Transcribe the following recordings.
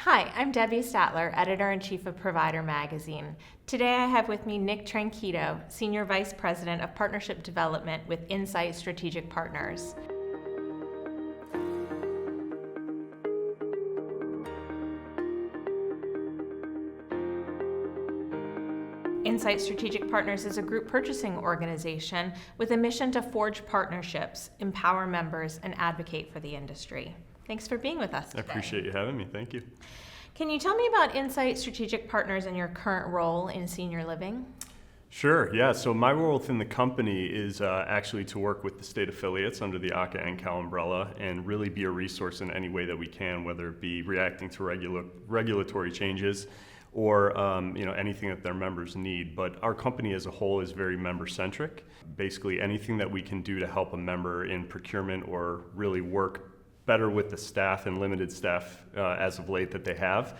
Hi, I'm Debbie Stadtler, Editor-in-Chief of Provider Magazine. Today I have with me Nick Trankito, Senior Vice President of Partnership Development with Incite Strategic Partners. Incite Strategic Partners is a group purchasing organization with a mission to forge partnerships, empower members, and advocate for the industry. Thanks for being with us today. I appreciate you having me. Thank you. Can you tell me about Incite Strategic Partners and your current role in senior living? Sure, yeah. So my role within the company is actually to work with the state affiliates under the ACA-NCAL umbrella and really be a resource in any way that we can, whether it be reacting to regulatory changes or anything that their members need. But our company as a whole is very member-centric. Basically anything that we can do to help a member in procurement or really work better with the staff and limited staff as of late that they have,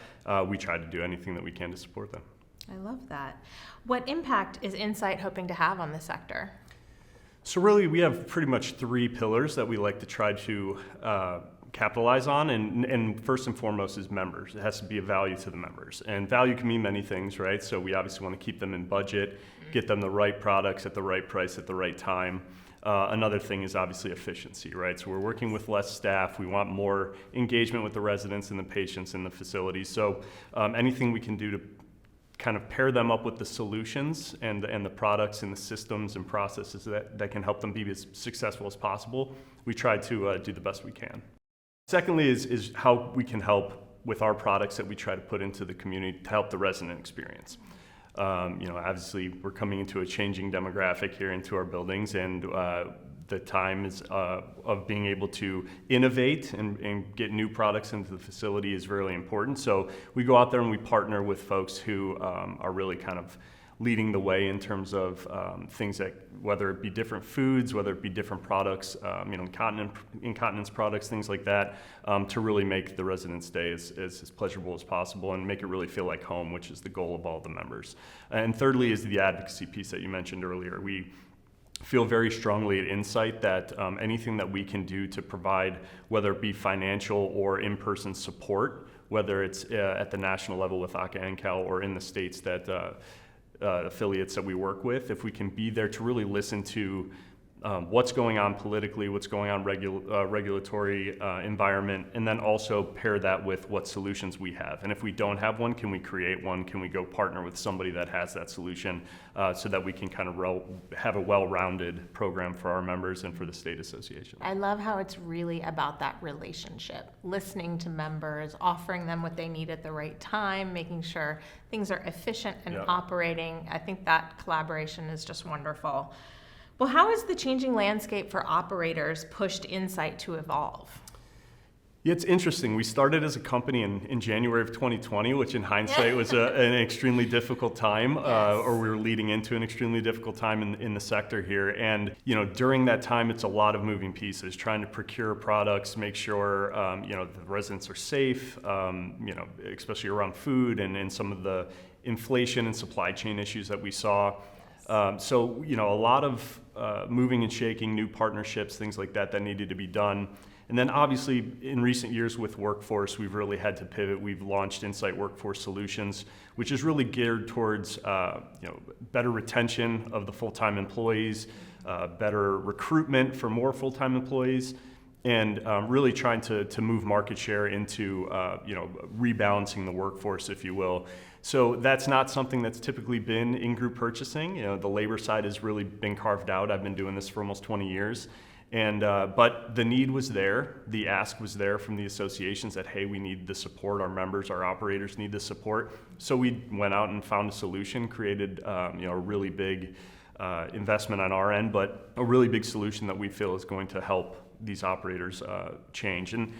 we try to do anything that we can to support them. I love that. What impact is Incite hoping to have on the sector? So really we have pretty much three pillars that we like to try to capitalize on, and first and foremost is members. It has to be a value to the members, and value can mean many things, right? So we obviously want to keep them in budget, get them the right products at the right price at the right time. Another thing is obviously efficiency, right? So we're working with less staff. We want more engagement with the residents and the patients in the facilities. So anything we can do to kind of pair them up with the solutions and the products and the systems and processes that can help them be as successful as possible, we try to do the best we can. Secondly is how we can help with our products that we try to put into the community to help the resident experience. Obviously we're coming into a changing demographic here into our buildings, and the time is of being able to innovate and get new products into the facility is really important. So we go out there and we partner with folks who are really kind of leading the way in terms of things that, whether it be different foods, whether it be different products, incontinence products, things like that, to really make the resident stay as pleasurable as possible and make it really feel like home, which is the goal of all the members. And thirdly is the advocacy piece that you mentioned earlier. We feel very strongly at Incite that anything that we can do to provide, whether it be financial or in-person support, whether it's at the national level with ACA-NCAL or in the states that affiliates that we work with, if we can be there to really listen to what's going on politically, what's going on regulatory environment, and then also pair that with what solutions we have. And if we don't have one, can we create one? Can we go partner with somebody that has that solution so that we can kind of have a well-rounded program for our members and for the state association? I love how it's really about that relationship, listening to members, offering them what they need at the right time, making sure things are efficient and operating. I think that collaboration is just wonderful. Well, how has the changing landscape for operators pushed Incite to evolve? Yeah, it's interesting. We started as a company in January of 2020, which in hindsight was an extremely difficult time, or we were leading into an extremely difficult time in the sector here. And during that time, it's a lot of moving pieces, trying to procure products, make sure the residents are safe, especially around food and some of the inflation and supply chain issues that we saw. So a lot of moving and shaking, new partnerships, things like that needed to be done. And then obviously in recent years with workforce, we've really had to pivot. We've launched Incite Workforce Solutions, which is really geared towards better retention of the full-time employees, better recruitment for more full-time employees, and really trying to move market share into rebalancing the workforce, if you will. So that's not something that's typically been in group purchasing. The labor side has really been carved out. I've been doing this for almost 20 years. And but the need was there, the ask was there from the associations that, hey, we need the support, our members, our operators need the support. So we went out and found a solution, created a really big investment on our end, but a really big solution that we feel is going to help these operators change. And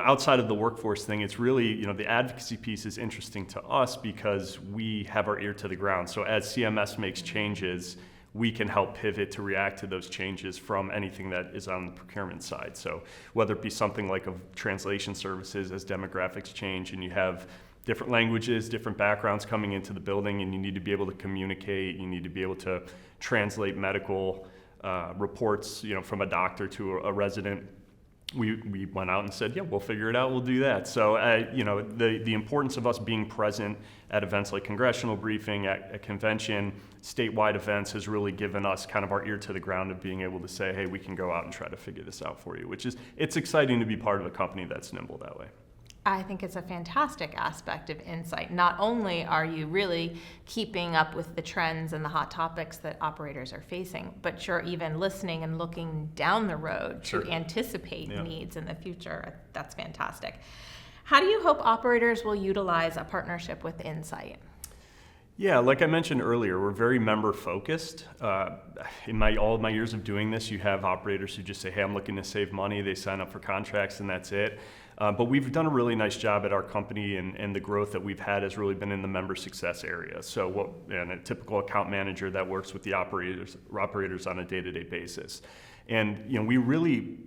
outside of the workforce thing, it's really, the advocacy piece is interesting to us because we have our ear to the ground. So as CMS makes changes, we can help pivot to react to those changes from anything that is on the procurement side. So whether it be something like of translation services as demographics change and you have different languages, different backgrounds coming into the building, and you need to be able to communicate, you need to be able to translate medical reports from a doctor to a resident. we went out and said, yeah, we'll figure it out, we'll do that. So, the importance of us being present at events like congressional briefing, at a convention, statewide events has really given us kind of our ear to the ground of being able to say, hey, we can go out and try to figure this out for you, it's exciting to be part of a company that's nimble that way. I think it's a fantastic aspect of Incite. Not only are you really keeping up with the trends and the hot topics that operators are facing, but you're even listening and looking down the road Sure. to anticipate needs in the future. That's fantastic. How do you hope operators will utilize a partnership with Incite? Yeah, like I mentioned earlier, we're very member focused. In all of my years of doing this, you have operators who just say, hey, I'm looking to save money. They sign up for contracts and that's it. But we've done a really nice job at our company, and the growth that we've had has really been in the member success area. So and a typical account manager that works with the operators on a day-to-day basis. And we really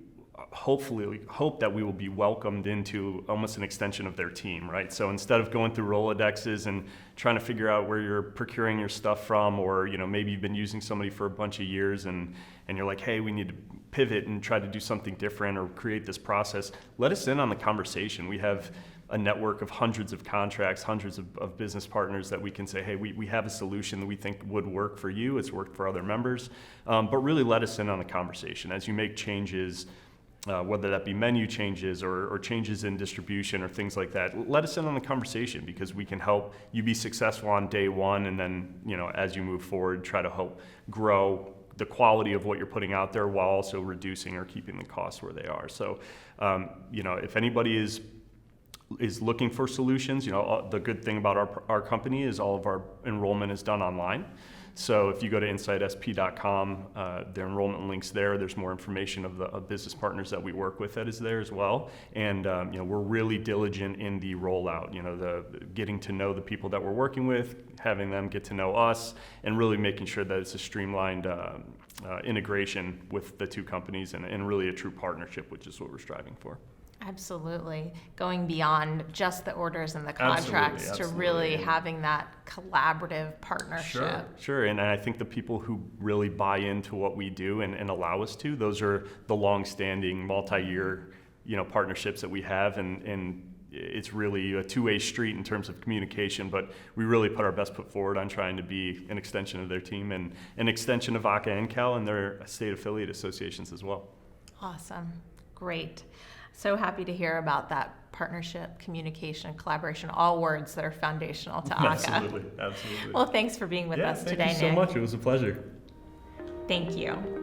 hopefully hope that we will be welcomed into almost an extension of their team, right? So instead of going through Rolodexes and trying to figure out where you're procuring your stuff from, or maybe you've been using somebody for a bunch of years and you're like, hey, we need to pivot and try to do something different or create this process, let us in on the conversation. We have a network of hundreds of contracts, hundreds of business partners that we can say, hey, we have a solution that we think would work for you, it's worked for other members, but really let us in on the conversation. As you make changes, whether that be menu changes or changes in distribution or things like that, let us in on the conversation, because we can help you be successful on day one, and then as you move forward, try to help grow the quality of what you're putting out there while also reducing or keeping the costs where they are. So, if anybody is looking for solutions, the good thing about our company is all of our enrollment is done online. So if you go to incitesp.com, their enrollment link's there. There's more information of the business partners that we work with that is there as well. And we're really diligent in the rollout. The getting to know the people that we're working with, having them get to know us, and really making sure that it's a streamlined integration with the two companies and really a true partnership, which is what we're striving for. Absolutely. Going beyond just the orders and the contracts to really having that collaborative partnership. Sure. And I think the people who really buy into what we do and allow us to, those are the long-standing, multi-year, partnerships that we have. And it's really a two-way street in terms of communication, but we really put our best foot forward on trying to be an extension of their team and an extension of ACA and Cal and their state affiliate associations as well. Awesome. Great. So happy to hear about that partnership, communication, collaboration, all words that are foundational to ACA. Absolutely. Well, thanks for being with us today, Nick. Thank you so much. It was a pleasure. Thank you.